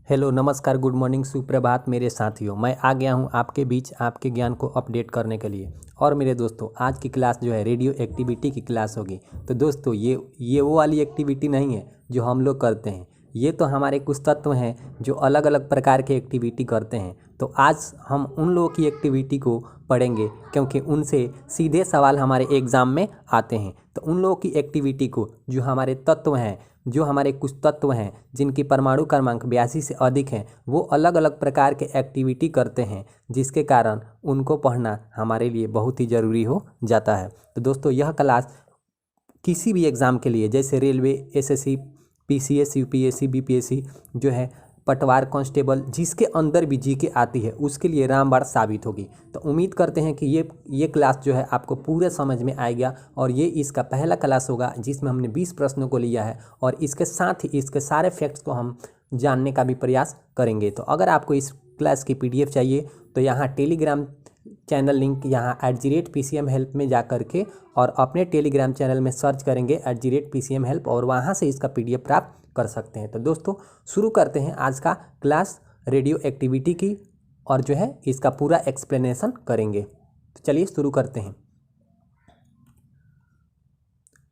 Hello नमस्कार good morning सुप्रभात मेरे साथियों। मैं आ गया हूं आपके बीच आपके ज्ञान को अपडेट करने के लिए। और मेरे दोस्तों आज की क्लास जो है रेडियो एक्टिविटी की क्लास होगी। तो दोस्तों ये वो वाली एक्टिविटी नहीं है जो हम लोग करते हैं। ये तो हमारे कुछ तत्व हैं जो अलग अलग प्रकार के एक्टिविटी करते हैं। तो आज हम उन लोगों की एक्टिविटी को पढ़ेंगे क्योंकि उनसे सीधे सवाल हमारे एग्ज़ाम में आते हैं। तो उन लोगों की एक्टिविटी को जो हमारे तत्व हैं, जो हमारे कुछ तत्व हैं जिनकी परमाणु क्रमांक 82 से अधिक हैं, वो अलग अलग प्रकार के एक्टिविटी करते हैं, जिसके कारण उनको पढ़ना हमारे लिए बहुत ही ज़रूरी हो जाता है। तो दोस्तों यह क्लास किसी भी एग्ज़ाम के लिए जैसे railway, SSC, PCS, UPSC, BPSC जो है, पटवार कांस्टेबल, जिसके अंदर भी जीके आती है उसके लिए रामबाण साबित होगी। तो उम्मीद करते हैं कि ये क्लास जो है आपको पूरे समझ में आएगा और ये इसका पहला क्लास होगा जिसमें हमने 20 प्रश्नों को लिया है और इसके साथ ही इसके सारे फैक्ट्स को हम जानने का भी प्रयास करेंगे। तो अगर आपको इस क्लास की PDF चाहिए तो यहाँ टेलीग्राम चैनल लिंक यहाँ @PCM हेल्प में जा करके और अपने टेलीग्राम चैनल में सर्च करेंगे @PCM हेल्प और वहाँ से इसका PDF प्राप्त कर सकते हैं। तो दोस्तों शुरू करते हैं आज का क्लास रेडियो एक्टिविटी की और जो है इसका पूरा एक्सप्लेनेशन करेंगे। तो चलिए शुरू करते हैं।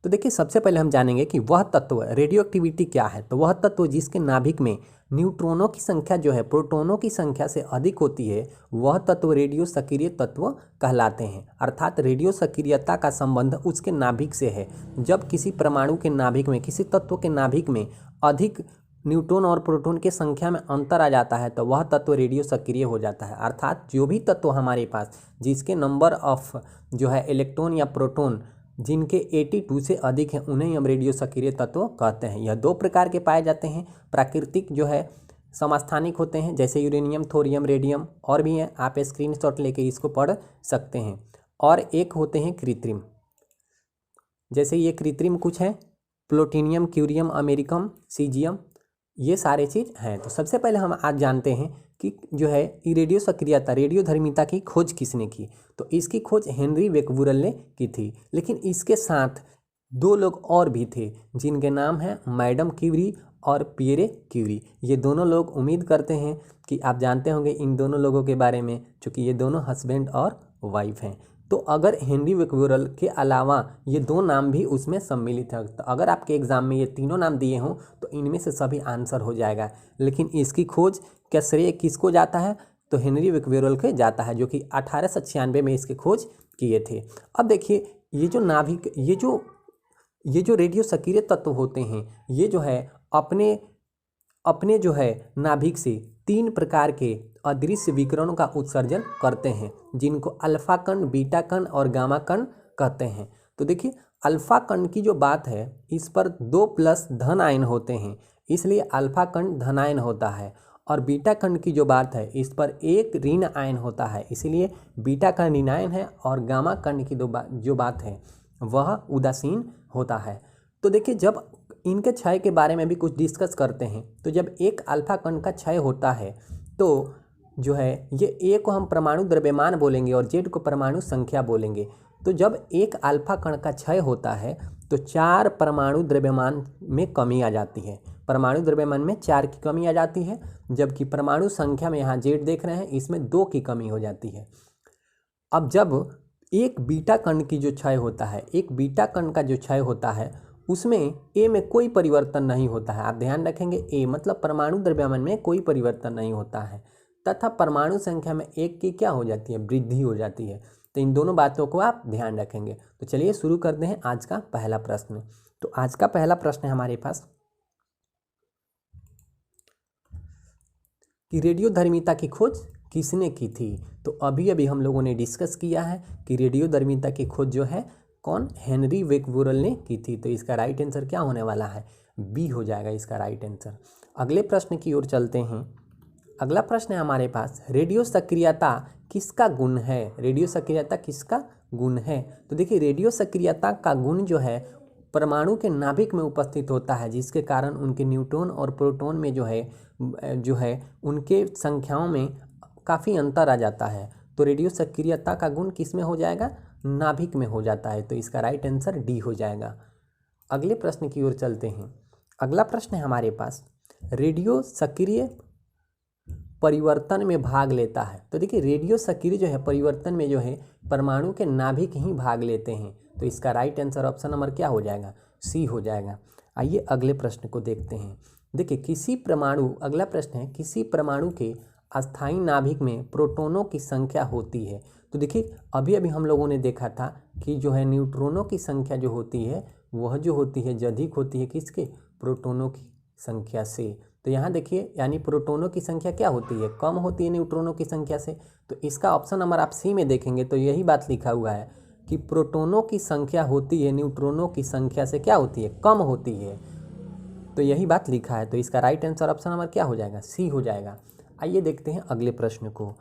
तो देखिए सबसे पहले हम जानेंगे कि वह तत्व रेडियो एक्टिविटी क्या है। तो वह तत्व जिसके नाभिक में न्यूट्रॉनों की संख्या जो है प्रोटॉनों की संख्या से अधिक होती है, वह तत्व रेडियो सक्रिय तत्व कहलाते हैं। अर्थात रेडियो सक्रियता का संबंध उसके नाभिक से है। जब किसी परमाणु के नाभिक में, किसी तत्व के नाभिक में अधिक न्यूट्रॉन और प्रोटॉन की संख्या में अंतर आ जाता है तो वह तत्व रेडियो सक्रिय हो जाता है। अर्थात जो भी तत्व हमारे पास जिसके नंबर ऑफ जो है इलेक्ट्रॉन या प्रोटॉन जिनके 82 से अधिक हैं उन्हें हम रेडियो सक्रिय तत्व कहते हैं। यह दो प्रकार के पाए जाते हैं। प्राकृतिक जो है समस्थानिक होते हैं जैसे यूरेनियम, थोरियम, रेडियम और भी हैं, आप स्क्रीनशॉट लेके इसको पढ़ सकते हैं। और एक होते हैं कृत्रिम, जैसे ये कृत्रिम कुछ हैं प्लूटोनियम, क्यूरियम, अमेरिकम, सीजियम, ये सारे चीज़ हैं। तो सबसे पहले हम आज जानते हैं कि जो है ये रेडियो सक्रियता, रेडियो धर्मिता की खोज किसने की। तो इसकी खोज हेनरी बेकबुरल ने की थी। लेकिन इसके साथ दो लोग और भी थे जिनके नाम हैं मैडम क्यूरी और पियरे क्यूरी। ये दोनों लोग, उम्मीद करते हैं कि आप जानते होंगे इन दोनों लोगों के बारे में, क्योंकि ये दोनों हस्बैंड और वाइफ हैं। तो अगर हेनरी बेकबुरल के अलावा ये दो नाम भी उसमें सम्मिलित है, तो अगर आपके एग्जाम में ये तीनों नाम दिए हों तो इनमें से सभी आंसर हो जाएगा। लेकिन इसकी खोज का श्रेय किसको जाता है? तो हेनरी बेकबुरल के जाता है, जो कि 1896 में इसकी खोज किए थे। अब देखिए ये जो नाभिक, ये जो रेडियो सक्रिय तत्व होते हैं, ये जो है अपने जो है नाभिक से 3 प्रकार के अदृश्य विकिरणों का उत्सर्जन करते हैं, जिनको अल्फा कण, बीटा कण और गामा कण कहते हैं। तो देखिए अल्फा कण की जो बात है इस पर 2+ धन आयन होते हैं, इसलिए अल्फा कण धनायन होता है। और बीटा कण की जो बात है इस पर 1 ऋण आयन होता है, इसीलिए बीटा कण ऋणायन है। और गामा कण की जो बात है वह उदासीन होता है। तो देखिए जब इनके क्षय के बारे में भी कुछ डिस्कस करते हैं, तो जब एक अल्फा कण का क्षय होता है तो जो है ये ए को हम परमाणु द्रव्यमान बोलेंगे और जेड को परमाणु संख्या बोलेंगे। तो जब एक अल्फा कण का क्षय होता है तो 4 परमाणु द्रव्यमान में कमी आ जाती है। परमाणु द्रव्यमान में 4 की कमी आ जाती है, जबकि परमाणु संख्या में यहाँ जेड देख रहे हैं इसमें 2 की कमी हो जाती है। अब जब एक बीटा कण की जो क्षय होता है, एक बीटा कण का जो क्षय होता है उसमें ए में कोई परिवर्तन नहीं होता है। आप ध्यान रखेंगे ए मतलब परमाणु द्रव्यमान में कोई परिवर्तन नहीं होता है, तथा परमाणु संख्या में 1 की क्या हो जाती है? वृद्धि हो जाती है। तो इन दोनों बातों को आप ध्यान रखेंगे। तो चलिए शुरू करते हैं आज का पहला प्रश्न। तो आज का पहला प्रश्न है हमारे पास कि रेडियो धर्मिता की खोज किसने की थी। तो अभी अभी हम लोगों ने डिस्कस किया है कि रेडियो धर्मिता की खोज जो है कौन? हेनरी बेकबुरल ने की थी। तो इसका राइट आंसर क्या होने वाला है? बी हो जाएगा इसका राइट आंसर। अगले प्रश्न की ओर चलते हैं। अगला प्रश्न है हमारे पास, रेडियो सक्रियता किसका गुण है? रेडियो सक्रियता किसका गुण है? तो देखिए रेडियो सक्रियता का गुण जो है परमाणु के नाभिक में उपस्थित होता है, जिसके कारण उनके न्यूट्रॉन और प्रोटॉन में जो है उनके संख्याओं में काफ़ी अंतर आ जाता है। तो रेडियो सक्रियता का गुण किस में हो जाएगा? नाभिक में हो जाता है। तो इसका राइट आंसर डी हो जाएगा। अगले प्रश्न की ओर चलते हैं। अगला प्रश्न है हमारे पास, रेडियो सक्रिय परिवर्तन में भाग लेता है। तो देखिए रेडियो सक्रिय जो है परिवर्तन में जो है परमाणु के नाभिक ही भाग लेते हैं। तो इसका राइट आंसर ऑप्शन नंबर क्या हो जाएगा, सी हो जाएगा। आइए अगले प्रश्न को देखते हैं। देखिए किसी परमाणु, अगला प्रश्न है, किसी परमाणु के अस्थायी नाभिक में प्रोटॉनों की संख्या होती है। तो देखिए अभी अभी हम लोगों ने देखा था कि जो है न्यूट्रॉनों की संख्या जो होती है वह जो होती है अधिक होती है किसके, प्रोटॉनों की संख्या से। तो यहाँ देखिए यानी प्रोटॉनों की संख्या क्या होती है, कम होती है न्यूट्रॉनों की संख्या से। तो इसका ऑप्शन नंबर आप सी में देखेंगे तो यही बात लिखा हुआ है कि प्रोटॉनों की संख्या होती है न्यूट्रॉनों की संख्या से क्या होती है, कम होती है। तो यही बात लिखा है। तो इसका राइट आंसर ऑप्शन नंबर क्या हो जाएगा, सी हो जाएगा। आइए देखते हैं अगले प्रश्न को।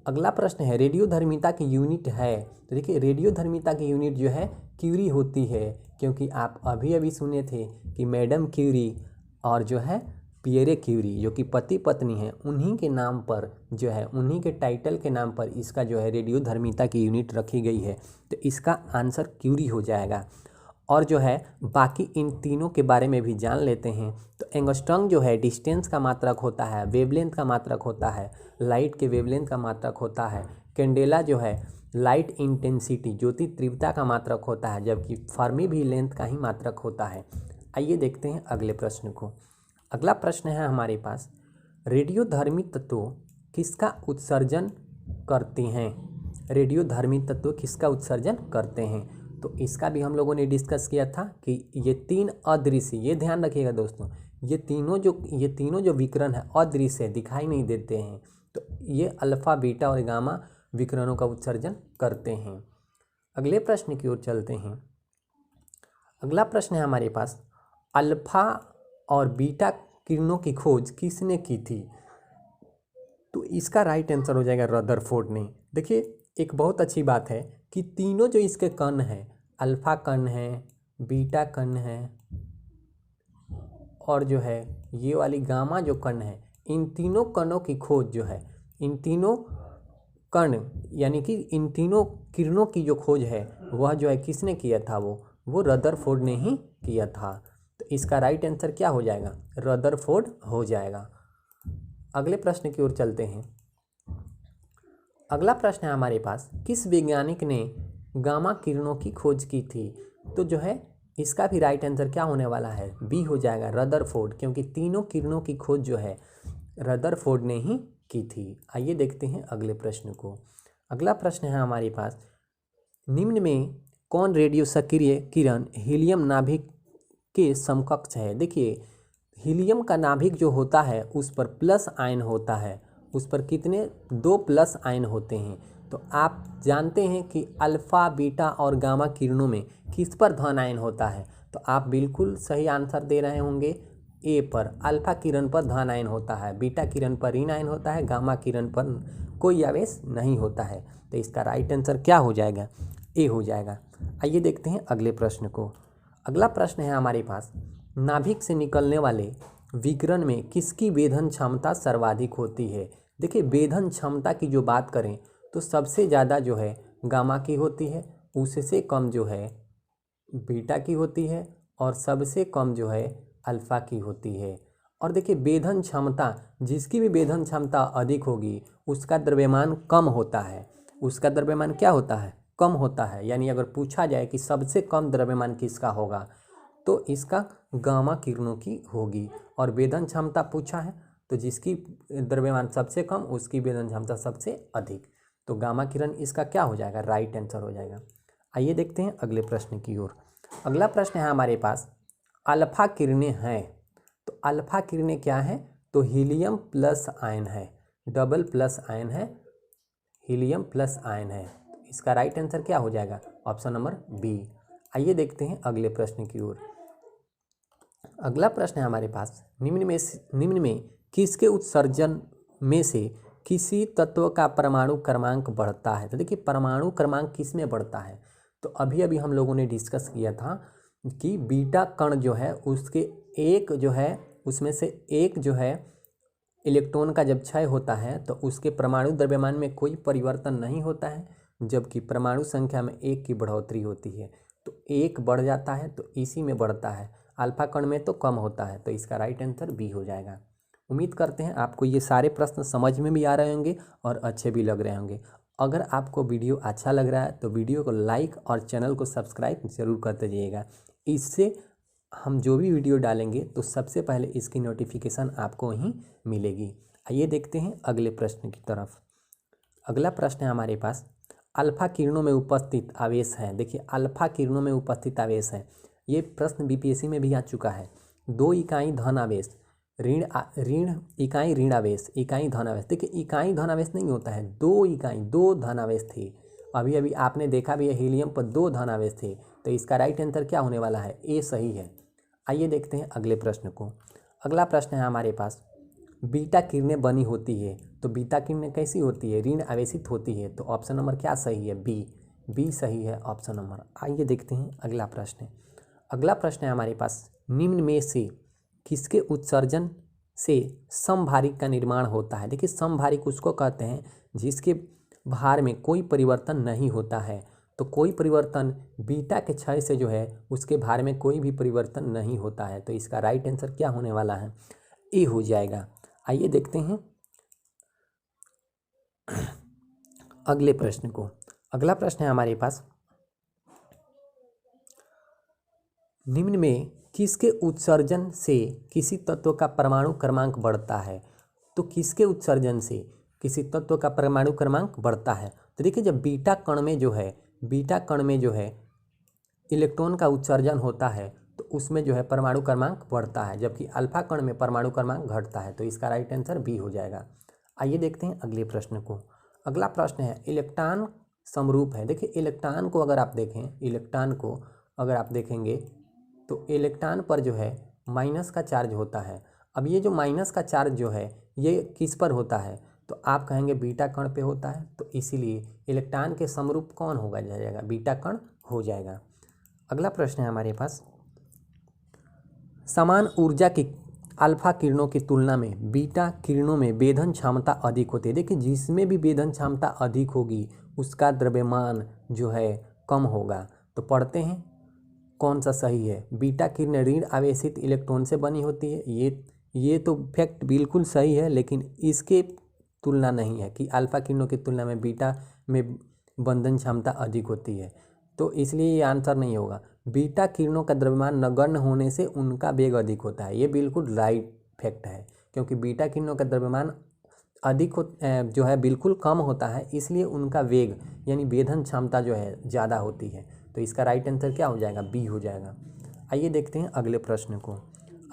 अगला प्रश्न है रेडियोधर्मिता की यूनिट है। तो देखिए रेडियोधर्मिता की यूनिट जो है क्यूरी होती है, क्योंकि आप अभी अभी सुने थे कि मैडम क्यूरी और जो है पियरे क्यूरी जो कि पति पत्नी हैं उन्हीं के नाम पर जो है, उन्हीं के टाइटल के नाम पर इसका जो है रेडियोधर्मिता की यूनिट रखी गई है। तो इसका आंसर क्यूरी हो जाएगा। और जो है बाकी इन तीनों के बारे में भी जान लेते हैं। तो एंगस्ट्रॉम जो है डिस्टेंस का मात्रक होता है, वेवलेंथ का मात्रक होता है, लाइट के वेवलेंथ का मात्रक होता है। कैंडेला जो है लाइट इंटेंसिटी ज्योति तीव्रता का मात्रक होता है, जबकि फर्मी भी लेंथ का ही मात्रक होता है। आइए देखते हैं अगले प्रश्न को। अगला प्रश्न है हमारे पास, रेडियोधर्मी तत्व किसका उत्सर्जन करते हैं। रेडियोधर्मी तत्व किसका उत्सर्जन करते हैं। तो इसका भी हम लोगों ने डिस्कस किया था कि ये तीन अदृश्य, ये ध्यान रखिएगा दोस्तों, ये तीनों जो विकिरण है अदृश्य है, दिखाई नहीं देते हैं। तो ये अल्फा बीटा और गामा विकिरणों का उत्सर्जन करते हैं। अगले प्रश्न की ओर चलते हैं। अगला प्रश्न है हमारे पास, अल्फा और बीटा किरणों की खोज किसने की थी। तो इसका राइट आंसर हो जाएगा रदरफोर्ड ने। देखिए एक बहुत अच्छी बात है कि तीनों जो इसके कण हैं, अल्फा कण है, बीटा कण है और जो है ये वाली गामा जो कण है, इन तीनों कणों की खोज जो है, इन तीनों कण यानी कि इन तीनों किरणों की जो खोज है वह जो है किसने किया था, वो रदरफोर्ड ने ही किया था। तो इसका राइट आंसर क्या हो जाएगा, रदरफोर्ड हो जाएगा। अगले प्रश्न की ओर चलते हैं। अगला प्रश्न है हमारे पास, किस वैज्ञानिक ने गामा किरणों की खोज की थी। तो जो है इसका भी राइट आंसर क्या होने वाला है, बी हो जाएगा, रदरफोर्ड, क्योंकि तीनों किरणों की खोज जो है रदरफोर्ड ने ही की थी। आइए देखते हैं अगले प्रश्न को। अगला प्रश्न है हमारे पास, निम्न में कौन रेडियो सक्रिय किरण हीलियम नाभिक के समकक्ष है। देखिए हीलियम का नाभिक जो होता है उस पर प्लस आयन होता है, उस पर कितने, 2 प्लस आयन होते हैं। तो आप जानते हैं कि अल्फ़ा बीटा और गामा किरणों में किस पर धन आयन होता है। तो आप बिल्कुल सही आंसर दे रहे होंगे, ए पर, अल्फ़ा किरण पर धन आयन होता है, बीटा किरण पर ऋण आयन होता है, गामा किरण पर कोई आवेश नहीं होता है। तो इसका राइट आंसर क्या हो जाएगा, ए हो जाएगा। आइए देखते हैं अगले प्रश्न को। अगला प्रश्न है हमारे पास, नाभिक से निकलने वाले विकिरण में किसकी वेधन क्षमता सर्वाधिक होती है। देखिए वेधन क्षमता की जो बात करें तो सबसे ज़्यादा जो है गामा की होती है, उससे कम जो है बीटा की होती है और सबसे कम जो है अल्फ़ा की होती है। और देखिए वेधन क्षमता, जिसकी भी वेधन क्षमता अधिक होगी उसका द्रव्यमान कम होता है, उसका द्रव्यमान क्या होता है, कम होता है। यानी अगर पूछा जाए कि सबसे कम द्रव्यमान किसका होगा तो इसका गामा किरणों की होगी। और वेधन क्षमता पूछा है तो जिसकी द्रव्यमान सबसे कम उसकी वेधन क्षमता सबसे अधिक। तो गामा किरण इसका क्या हो जाएगा, राइट आंसर हो जाएगा। आइए देखते हैं अगले प्रश्न की ओर। अगला प्रश्न है हमारे पास, अल्फा किरणें हैं। तो अल्फा किरणें क्या हैं, तो हीलियम प्लस आयन है, डबल प्लस आयन है, हीलियम प्लस आयन है। तो इसका राइट आंसर क्या हो जाएगा, ऑप्शन नंबर बी। आइए देखते हैं अगले प्रश्न की ओर। अगला प्रश्न है हमारे पास, निम्न में किसके उत्सर्जन में से किसी तत्व का परमाणु क्रमांक बढ़ता है। तो देखिए परमाणु क्रमांक किस में बढ़ता है, तो अभी अभी हम लोगों ने डिस्कस किया था कि बीटा कण जो है उसके एक जो है उसमें से एक जो है इलेक्ट्रॉन का जब क्षय होता है तो उसके परमाणु द्रव्यमान में कोई परिवर्तन नहीं होता है, जबकि परमाणु संख्या में 1 की बढ़ोतरी होती है। तो 1 बढ़ जाता है तो इसी में बढ़ता है, अल्फा कण में तो कम होता है। तो इसका राइट आंसर बी हो जाएगा। उम्मीद करते हैं आपको ये सारे प्रश्न समझ में भी आ रहे होंगे और अच्छे भी लग रहे होंगे। अगर आपको वीडियो अच्छा लग रहा है तो वीडियो को लाइक और चैनल को सब्सक्राइब ज़रूर करते जाइएगा। इससे हम जो भी वीडियो डालेंगे तो सबसे पहले इसकी नोटिफिकेशन आपको ही मिलेगी। आइए देखते हैं अगले प्रश्न की तरफ। अगला प्रश्न है हमारे पास, अल्फा किरणों में उपस्थित आवेश है। देखिए अल्फा किरणों में उपस्थित आवेश है, ये प्रश्न बीपीएससी में भी आ चुका है। 2 इकाई धन आवेश, ऋण इकाई ऋण आवेश, इकाई धन आवेश। देखिए इकाई धन आवेश नहीं होता है, 2 इकाई 2 धन आवेश थे। अभी अभी आपने देखा भी है हीलियम पर 2 धन आवेश थे, तो इसका राइट आंसर क्या होने वाला है? ए सही है। आइए देखते हैं अगले प्रश्न को। अगला प्रश्न है हमारे पास, बीटा किरणें बनी होती है, तो बीटा किरणें कैसी होती है? ऋण आवेशित होती है। तो ऑप्शन नंबर क्या सही है? बी सही है ऑप्शन नंबर। आइए देखते हैं अगला प्रश्न। अगला प्रश्न है हमारे पास, निम्न में से किसके उत्सर्जन से समभारिक का निर्माण होता है? देखिए समभारिक उसको कहते हैं जिसके भार में कोई परिवर्तन नहीं होता है। तो कोई परिवर्तन बीटा के क्षय से जो है उसके भार में कोई भी परिवर्तन नहीं होता है। तो इसका राइट आंसर क्या होने वाला है? ए हो जाएगा। आइए देखते हैं अगले प्रश्न को। अगला प्रश्न है हमारे पास, निम्न में किसके उत्सर्जन से किसी तत्व का परमाणु क्रमांक बढ़ता है? तो किसके उत्सर्जन से किसी तत्व का परमाणु क्रमांक बढ़ता है? तो देखिए जब बीटा कण में जो है इलेक्ट्रॉन का उत्सर्जन होता है तो उसमें जो है परमाणु क्रमांक बढ़ता है, जबकि अल्फा कण में परमाणु क्रमांक घटता है। तो इसका राइट आंसर बी हो जाएगा। आइए देखते हैं अगले प्रश्न को। अगला प्रश्न है, इलेक्ट्रॉन समरूप है। देखिए इलेक्ट्रॉन को अगर आप देखेंगे तो इलेक्ट्रॉन पर जो है माइनस का चार्ज होता है। अब ये जो माइनस का चार्ज जो है ये किस पर होता है? तो आप कहेंगे बीटा कण पे होता है, तो इसीलिए इलेक्ट्रॉन के समरूप कौन होगा जाएगा? बीटा कण हो जाएगा। अगला प्रश्न है हमारे पास, समान ऊर्जा की अल्फा किरणों की तुलना में बीटा किरणों में वेधन क्षमता अधिक होती है। देखिए जिसमें भी वेधन क्षमता अधिक होगी उसका द्रव्यमान जो है कम होगा। तो पढ़ते हैं कौन सा सही है? बीटा किरणें ऋण आवेशित इलेक्ट्रॉन से बनी होती है, ये तो फैक्ट बिल्कुल सही है, लेकिन इसके तुलना नहीं है कि अल्फा किरणों की तुलना में बीटा में बंधन क्षमता अधिक होती है। तो इसलिए ये आंसर नहीं होगा। बीटा किरणों का द्रव्यमान नगण्य होने से उनका वेग अधिक होता है, ये बिल्कुल राइट फैक्ट है, क्योंकि बीटा किरणों का द्रव्यमान जो है बिल्कुल कम होता है, इसलिए उनका वेग यानी वेधन क्षमता जो है ज़्यादा होती है। तो इसका राइट आंसर क्या हो जाएगा? बी हो जाएगा। आइए देखते हैं अगले प्रश्न को।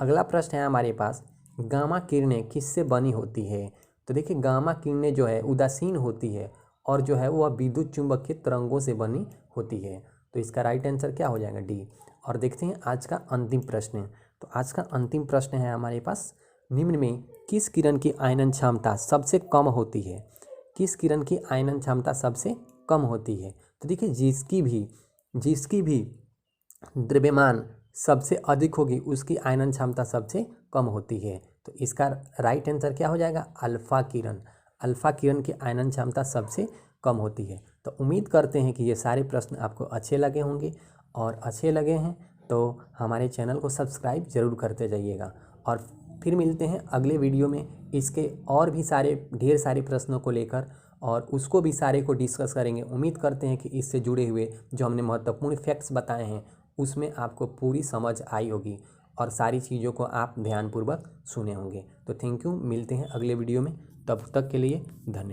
अगला प्रश्न है हमारे पास, गामा किरणें किससे बनी होती है? तो देखिए गामा किरणें जो है उदासीन होती है और जो है वह विद्युत चुंबकीय तरंगों से बनी होती है। तो इसका राइट आंसर क्या हो जाएगा? डी। और देखते हैं आज का अंतिम प्रश्न। तो आज का अंतिम प्रश्न है हमारे पास, निम्न में किस किरण की आयनन क्षमता सबसे कम होती है? किस किरण की आयनन क्षमता सबसे कम होती है? तो देखिए जिसकी भी द्रव्यमान सबसे अधिक होगी उसकी आयनन क्षमता सबसे कम होती है। तो इसका राइट आंसर क्या हो जाएगा? अल्फा किरण की आयनन क्षमता सबसे कम होती है। तो उम्मीद करते हैं कि ये सारे प्रश्न आपको अच्छे लगे होंगे, और अच्छे लगे हैं तो हमारे चैनल को सब्सक्राइब ज़रूर करते जाइएगा। और फिर मिलते हैं अगले वीडियो में इसके और भी ढेर सारे प्रश्नों को लेकर, और उसको भी सारे को डिस्कस करेंगे। उम्मीद करते हैं कि इससे जुड़े हुए जो हमने महत्वपूर्ण फैक्ट्स बताए हैं उसमें आपको पूरी समझ आई होगी और सारी चीज़ों को आप ध्यानपूर्वक सुने होंगे। तो थैंक यू, मिलते हैं अगले वीडियो में, तब तक के लिए धन्यवाद।